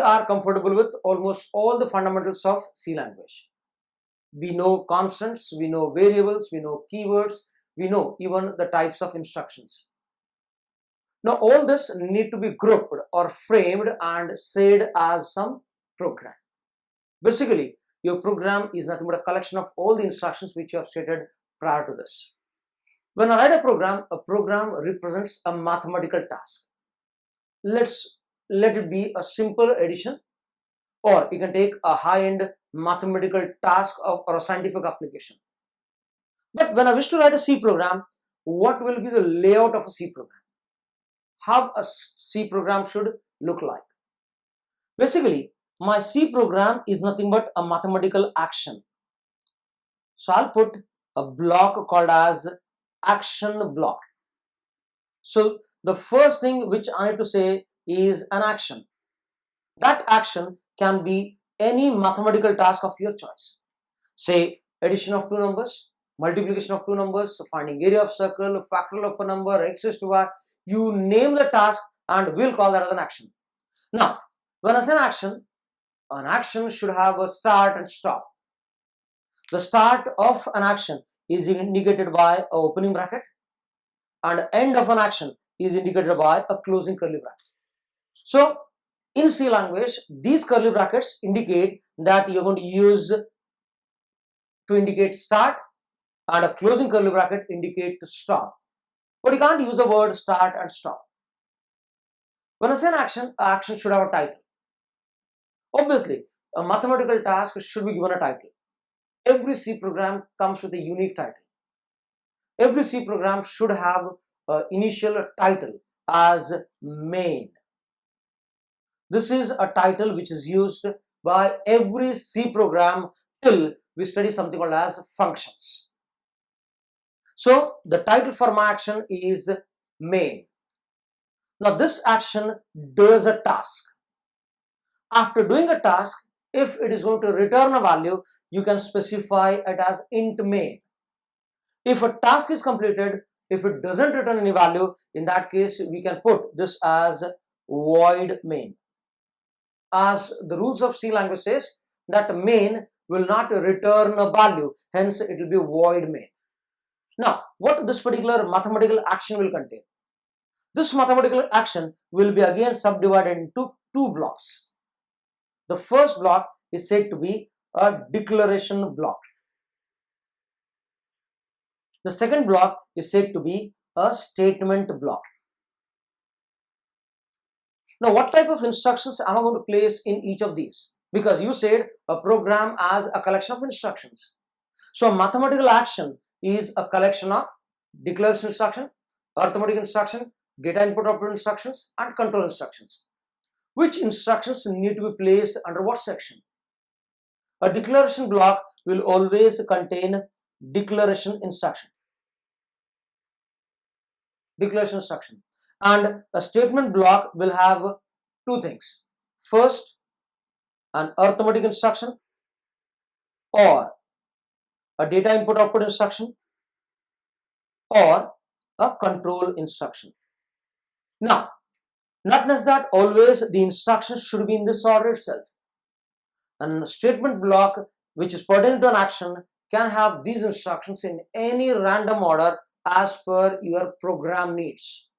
are comfortable with almost all the fundamentals of C language. We know constants, we know variables, we know keywords, we know even the types of instructions. Now all this need to be grouped or framed and said as some program. Basically, your program is nothing but a collection of all the instructions which you have stated prior to this. When I write a program represents a mathematical task. Let it be a simple addition, or you can take a high-end mathematical task or a scientific application. But when I wish to write a C program, what will be the layout of a C program? How a C program should look like? Basically, my C program is nothing but a mathematical action. So I'll put a block called as action block. So the first thing which I need to say is an action. That action can be any mathematical task of your choice. Say addition of two numbers, multiplication of two numbers, finding area of circle, factorial of a number, x raised to y. You name the task and we'll call that as an action. Now, when I say an action should have a start and stop. The start of an action is indicated by an opening bracket, and the end of an action is indicated by a closing curly bracket. So in C language, these curly brackets indicate that you're going to use to indicate start, and a closing curly bracket indicate to stop. But you can't use the word start and stop. When I say an action should have a title. Obviously, a mathematical task should be given a title. Every C program comes with a unique title. Every C program should have an initial title as main. This is a title which is used by every C program till we study something called as functions. So the title for my action is main. Now this action does a task. After doing a task, if it is going to return a value, you can specify it as int main. If a task is completed, if it doesn't return any value, in that case we can put this as void main. As the rules of C language says that main will not return a value, hence it will be void main. Now, what this particular mathematical action will contain? This mathematical action will be again subdivided into two blocks. The first block is said to be a declaration block. The second block is said to be a statement block. Now, what type of instructions am I going to place in each of these? Because you said a program as a collection of instructions. So, a mathematical action is a collection of declaration instruction, arithmetic instruction, data input output instructions, and control instructions. Which instructions need to be placed under what section? A declaration block will always contain declaration instruction. Declaration instruction. And a statement block will have two things. First, an arithmetic instruction or a data input output instruction or a control instruction. Now, not just that, always the instructions should be in this order itself. And a statement block which is pertaining to an action can have these instructions in any random order as per your program needs.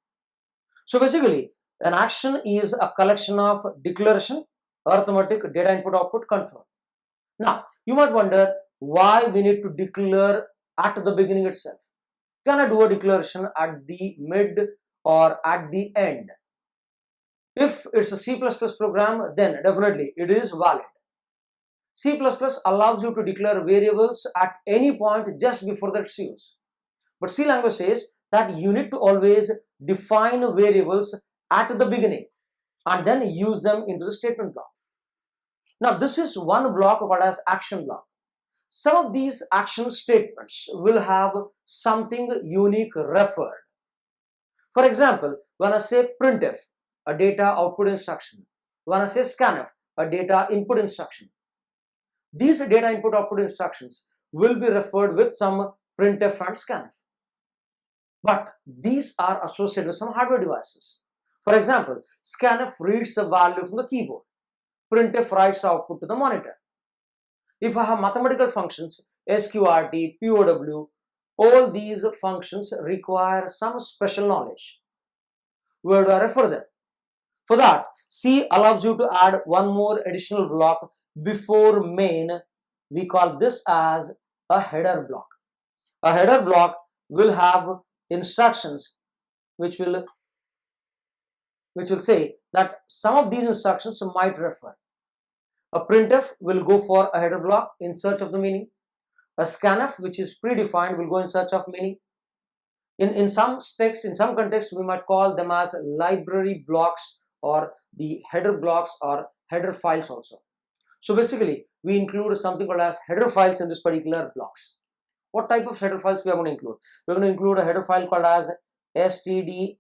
So basically, an action is a collection of declaration, arithmetic, data input output, control. Now, you might wonder why we need to declare at the beginning itself. Can I do a declaration at the mid or at the end? If it's a C++ program, then definitely it is valid. C++ allows you to declare variables at any point just before that it's used. But C language says that you need to always define variables at the beginning and then use them into the statement block. Now this is one block called as action block. Some of these action statements will have something unique referred. For example, when I say printf, a data output instruction. When I say scanf, a data input instruction. These data input output instructions will be referred with some printf and scanf. But these are associated with some hardware devices. For example, scanf reads a value from the keyboard. printf writes output to the monitor. If I have mathematical functions, sqrt, pow, all these functions require some special knowledge. Where do I refer them? For that, C allows you to add one more additional block before main. We call this as a header block. A header block will have instructions which will say that some of these instructions might refer. A printf will go for a header block in search of the meaning. A scanf, which is predefined, will go in search of meaning. In some text, in some context, we might call them as library blocks or the header blocks or header files also. So basically, we include something called as header files in this particular blocks. What type of header files we are going to include? We're going to include a header file called as stdio.h,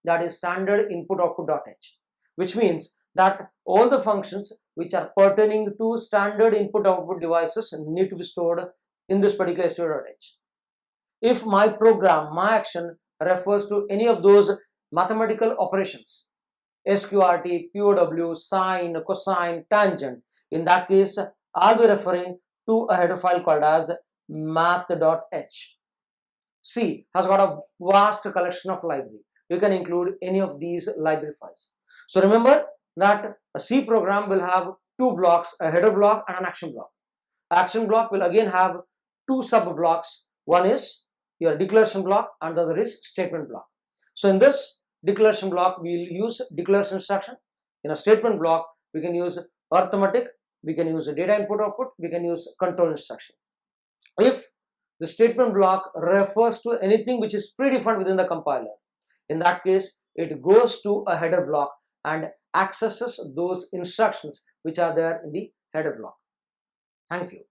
that is standard input output.h, which means that all the functions which are pertaining to standard input output devices need to be stored in this particular stdio.h. If my program, my action refers to any of those mathematical operations, sqrt, pow, sine, cosine, tangent, in that case, I'll be referring to a header file called as math.h. C has got a vast collection of library. You can include any of these library files. So remember that a C program will have two blocks, a header block and an action block. Action block will again have two sub blocks. One is your declaration block and the other is statement block. So in this declaration block, we will use declaration instruction. In a statement block, we can use arithmetic, we can use data input output, we can use control instruction. If the statement block refers to anything which is predefined within the compiler, in that case, it goes to a header block and accesses those instructions which are there in the header block. Thank you.